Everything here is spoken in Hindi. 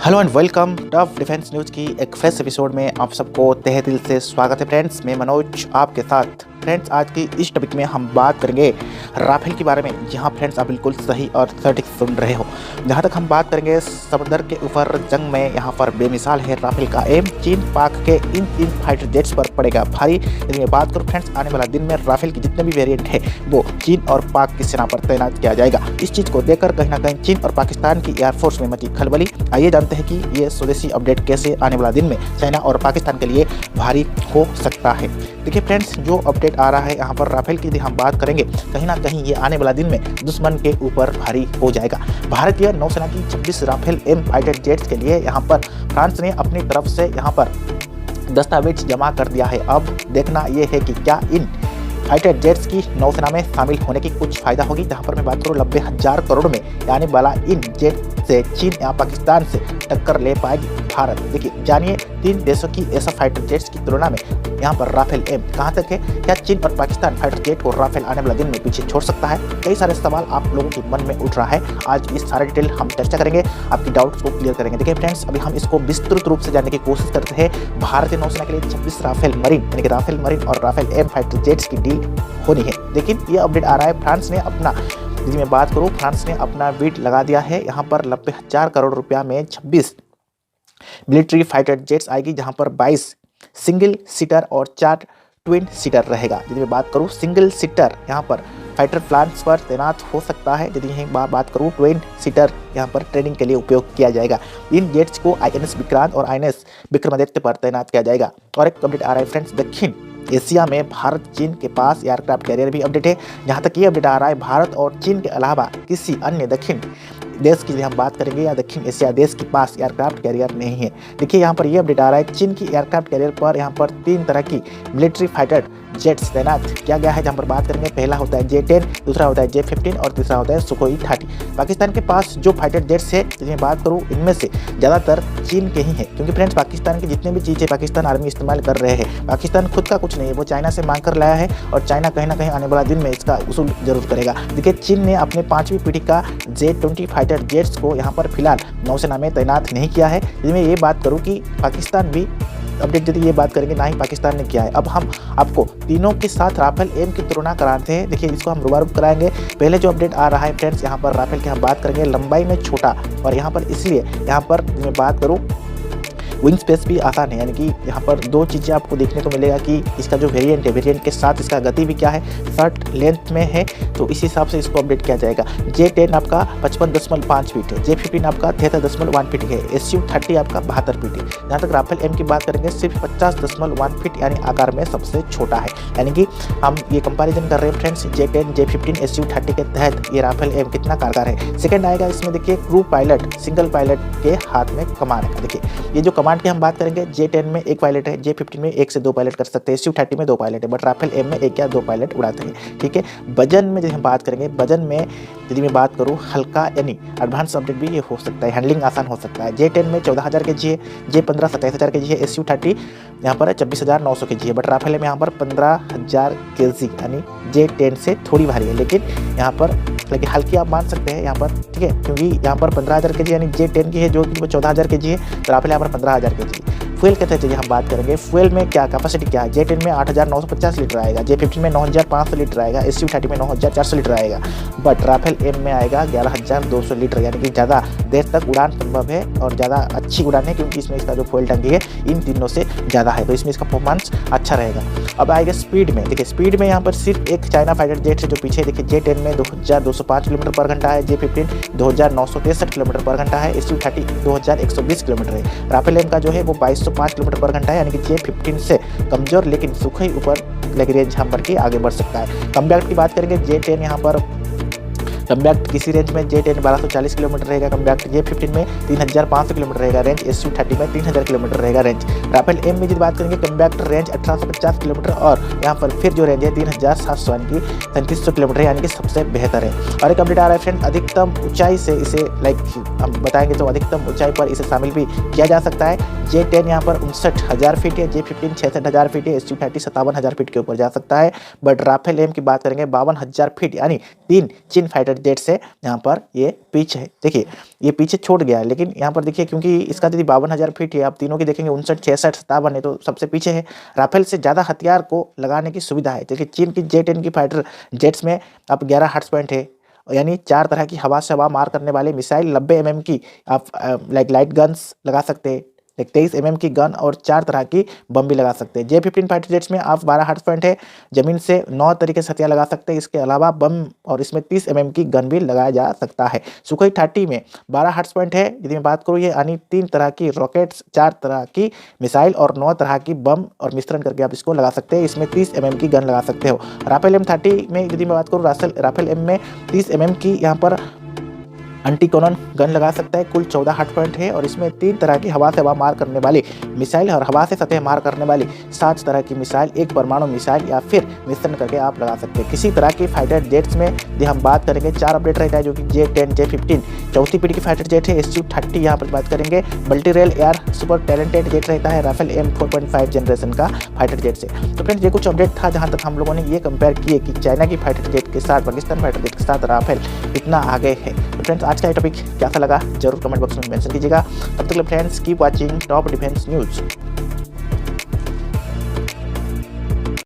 Hello and welcome tough defence news की एक फ्रेश एपिसोड में आप सबको तहे दिल से स्वागत है फ्रेंड्स। मैं मनोज आपके साथ। फ्रेंड्स, आज की इस टॉपिक में हम बात करेंगे राफेल के बारे में। जहां फ्रेंड्स आप बिल्कुल सही और सटीक सुन रहे हो। जहां तक हम बात करेंगे समुद्र के ऊपर जंग में, यहां पर बेमिसाल है राफेल का एम। चीन पाक के इन तीन फाइटर जेट्स पर पड़ेगा भारी। यदि मैं बात करूं फ्रेंड्स, आने वाला दिन में राफेल के जितने भी वेरिएंट है वो चीन और पाक की सेना पर तैनात किया जाएगा। इस चीज़ को देखकर कहीं ना कहीं चीन और पाकिस्तान की एयरफोर्स में मची खलबली। आइए जानते हैं कि ये स्वदेशी अपडेट कैसे आने वाला दिन में चाइना और पाकिस्तान के लिए भारी हो सकता है। देखिए फ्रेंड्स, जो अपडेट आ रहा है यहाँ पर राफेल की यदि हम बात करेंगे, कहीं ना कहीं ये आने वाला दिन में दुश्मन के ऊपर भारी हो जाएगा। भारतीय नौसेना की 26 राफेल एम फाइटर जेट्स के लिए यहाँ पर फ्रांस ने अपनी तरफ से यहाँ पर दस्तावेज जमा कर दिया है। अब देखना यह है कि क्या इन फाइटर जेट्स की नौसेना में शामिल होने की कुछ फायदा होगी। जहां पर मैं बात करूँ 90,000 करोड़ में आने वाला इन जेट से चीन या पाकिस्तान से टक्कर ले पाएगी भारत। देखिए जानिए, तीन देशों की ऐसा फाइटर जेट्स की तुलना में यहाँ पर राफेल एम कहाँ तक है। क्या चीन और पाकिस्तान फाइटर जेट को राफेल आने वाले दिन में पीछे छोड़ सकता है? कई सारे सवाल आप लोगों के मन में उठ रहा है। आज इस सारे डिटेल हम चर्चा करेंगे, आपकी डाउट्स को क्लियर करेंगे। देखिए फ्रेंड्स, अभी हम इसको विस्तृत रूप से जानने की कोशिश करते हैं। भारतीय नौसेना के लिए 26 राफेल मरीन यानी कि राफेल मरीन और राफेल एम फाइटर जेट्स की डील होनी है। लेकिन ये अपडेट आ रहा है, फ्रांस ने अपना, यदि मैं बात करूँ, फ्रांस ने अपना बिड लगा दिया है। यहाँ पर 90,000 करोड़ रुपया में 26 मिलिट्री फाइटर जेट्स आएगी, जहाँ पर 22 सिंगल सीटर और 4 ट्विन सीटर रहेगा। यदि मैं बात करूँ सिंगल सीटर, यहाँ पर फाइटर प्लान्स पर तैनात हो सकता है। यदि यही बात करूँ ट्विन सीटर, यहाँ पर ट्रेनिंग के लिए उपयोग किया जाएगा। इन जेट्स को INS विक्रांत और INS विक्रमादित्य पर तैनात किया जाएगा। और एक अपडेट आ रहा है फ्रेंड्स, दक्षिण एशिया में भारत चीन के पास एयरक्राफ्ट कैरियर भी अपडेट है। जहां तक ये अपडेट आ रहा है, भारत और चीन के अलावा किसी अन्य दक्षिण देश की हम बात करेंगे या दक्षिण एशिया देश के पास एयरक्राफ्ट कैरियर नहीं है। देखिए यहाँ पर ये अपडेट आ रहा है, चीन की एयरक्राफ्ट कैरियर पर यहाँ पर 3 तरह की मिलिट्री फाइटर जेट्स तैनात किया गया है। जहाँ पर बात करेंगे, पहला होता है J-10, दूसरा होता है J-15 और तीसरा होता है सुखोई 30। पाकिस्तान के पास जो फाइटर जेट्स है, यदि मैं बात करूँ, इनमें से ज़्यादातर चीन के ही हैं। क्योंकि फ्रेंड्स, पाकिस्तान की जितने भी चीज़ें पाकिस्तान आर्मी इस्तेमाल कर रहे हैं, पाकिस्तान खुद का कुछ नहीं है, वो चाइना से मांग कर लाया है। और चाइना कहीं ना कहीं आने वाला दिन में इसका उसूल जरूर करेगा। देखिए, चीन ने अपने 5वीं पीढ़ी का J-20 फाइटर जेट्स को यहाँ पर फिलहाल नौसेना में तैनात नहीं किया है। यदि मैं ये बात करूँ कि पाकिस्तान भी अपडेट, यदि ये बात करेंगे, ना ही पाकिस्तान ने किया है। अब हम आपको तीनों के साथ राफेल एम की तुलना कराते हैं। देखिए, इसको हम रुबारूब कराएंगे। पहले जो अपडेट आ रहा है फ्रेंड्स, यहाँ पर राफेल की हम बात करेंगे, लंबाई में छोटा, और यहाँ पर इसलिए यहाँ पर मैं बात करूँ विंग स्पेस भी आसान है। यानी कि यहाँ पर 2 चीज़ें आपको देखने को मिलेगा कि इसका जो वेरिएंट है, वेरिएंट के साथ इसका गति भी क्या है, शॉर्ट लेंथ में है, तो इस हिसाब से इसको अपडेट किया जाएगा। J-10 आपका 55.5 फीट है, J-15 आपका 73.1 फीट है, SU-30 आपका 72 फीट है। जहाँ तक राफेल एम की बात करेंगे, सिर्फ 50.1 फीट यानी आकार में सबसे छोटा है। यानी कि हम ये कंपैरिजन कर रहे हैं फ्रेंड्स, J-10, J-15, SU-30 के तहत ये राफेल एम कितना कारगर है। सेकेंड आएगा इसमें, देखिए, क्रू पायलट, सिंगल पायलट के हाथ में कमान है। देखिए, ये जो कमांड की हम बात करेंगे, J-10 में 1 पायलट है, J-15 में 1 से 2 पायलट कर सकते हैं, SU-30 में 2 पायलट है, बट राफेल एम में 1 या 2 पायलट उड़ाते हैं। ठीक है, वजन में यदि हम बात करेंगे, वजन में यदि मैं बात करूँ, हल्का यानी एडवांस अपडेट भी ये हो सकता है, हैंडलिंग आसान हो सकता है। J-10 में 14,000 kg है, J-15 27,000 kg है, SU-30 यहाँ पर 24,900 kg है, बट राफेल में यहाँ पर 15,000 kg यानी J-10 से थोड़ी भारी है। लेकिन यहाँ पर हल्की आप मान सकते हैं यहाँ पर, ठीक है, क्योंकि यहाँ पर 15,000 kg यानी J-10 की है, जो कि 14,000 kg है, तो राफेल यहाँ पर 15,000 kg। फ्यूल के तहत हम बात करेंगे, फ्यूल में क्या कैपेसिटी क्या है, J-10 में 8,950 लीटर आएगा, J-15 में 9,500 लीटर आएगा, SU-30 में 9,400 लीटर आएगा, बट राफेल एम में आएगा 11,200 लीटर। यानी कि ज़्यादा देर तक उड़ान संभव है और ज़्यादा अच्छी उड़ान है, क्योंकि इसमें इसका जो फ्यूल टंकी है इन तीनों से ज़्यादा है, तो इसमें इसका परफॉर्मेंस अच्छा रहेगा। अब आएगा स्पीड में। देखिए, स्पीड में यहाँ पर सिर्फ एक चाइना फाइटर जेट है जो पीछे, देखिए, J-10 में 2,205 किलोमीटर पर घंटा है, J-15 2,963 किलोमीटर पर घंटा है, SU-30 2,120 किलोमीटर है। राफेल एम का जो है वो 2,205 किलोमीटर पर घंटा है, यानी कि J-15 से कमजोर लेकिन सुखई ऊपर रेंज हम बढ़ के आगे बढ़ सकता है। कम्बैक्ट की बात करेंगे, J-10 यहाँ पर कम्बैक्ट किसी रेंज में J-10 1240 किलोमीटर रहेगा कम्बैक्ट, J-15 में 3,500 किलोमीटर रहेगा रेंज, SU-30 में 3,000 किलोमीटर रहेगा रेंज। राफेल एम में यदि बात करेंगे, कम्बैक्ट रेंज 1850 किलोमीटर और यहाँ पर फिर जो रेंज है 3,700 यानी कि 3,300 किलोमीटर, यानी कि सबसे बेहतर है। और एक अपडेट आ रहा है फ्रेंड, अधिकतम ऊंचाई से इसे हम बताएंगे तो अधिकतम ऊंचाई पर इसे शामिल भी किया जा सकता है। J-10 यहाँ पर 59,000 फीट है, J-15 66,000 फीट है, SU-30 57,000 फीट के ऊपर जा सकता है। बट राफेल एम की बात करेंगे 52,000 फीट यानी 3 चीन फाइटर फाइटर जेट से यहाँ पर ये पीछे है। देखिए ये पीछे छूट गया है, लेकिन यहाँ पर देखिए क्योंकि इसका यदि 52,000 फीट है, आप तीनों की देखेंगे 59, 66, 57 है, तो सबसे पीछे है। राफेल से ज़्यादा हथियार को लगाने की सुविधा है। देखिए चीन की J-10 की फाइटर जेट्स में अब 11 हार्ट्स पॉइंट है, यानी 4 तरह की हवा से हवा मार करने वाले मिसाइल, 90 mm की आप लाइट गन्स लगा सकते हैं, 23 mm की गन और 4 तरह की बम भी लगा सकते हैं। J-15 फाइटर जेट्स में आप 12 हार्ट्स पॉइंट है, ज़मीन से 9 तरीके से हथियार लगा सकते हैं। इसके अलावा बम और इसमें 30 mm की गन भी लगाया जा सकता है। सुखोई 30 में 12 हार्ट्स पॉइंट है, यदि मैं बात करूँ, ये यानी 3 तरह की रॉकेट्स, 4 तरह की मिसाइल और 9 तरह की बम और मिश्रण करके आप इसको लगा सकते हैं। इसमें 30 mm की गन लगा सकते हो। राफेल M30 में यदि मैं बात करूँ, राफेल M में 30 mm की यहाँ पर एंटी कॉनन गन लगा सकता है। कुल 14 हार्ट पॉइंट है और इसमें 3 तरह की हवा से हवा मार करने वाली मिसाइल और हवा से सतह मार करने वाली 7 तरह की मिसाइल, एक परमाणु मिसाइल या फिर मिश्रण करके आप लगा सकते हैं। किसी तरह की फाइटर जेट्स में यदि हम बात करेंगे 4 अपडेट रहता है, जो कि J-10, J-15 चौथी पीढ़ी की फाइटर जेट है। SU-30 यहाँ पर बात करेंगे। Multi rail air super talented jet रहता है राफेल M4.5 जनरेशन का फाइटर जेट से। तो फ्रेंड्स ये कुछ अपडेट था जहाँ तक हम लोगों ने ये कंपेयर किए कि चाइना की फाइटर जेट के साथ पाकिस्तान फाइटर जेट के साथ राफेल कितना आगे है। तो फ्रेंड्स आज का ये टॉपिक कैसा लगा जरूर कमेंट बॉक्स में मेंशन कीजिएगा। तब तक के लिए friends keep watching top defence news.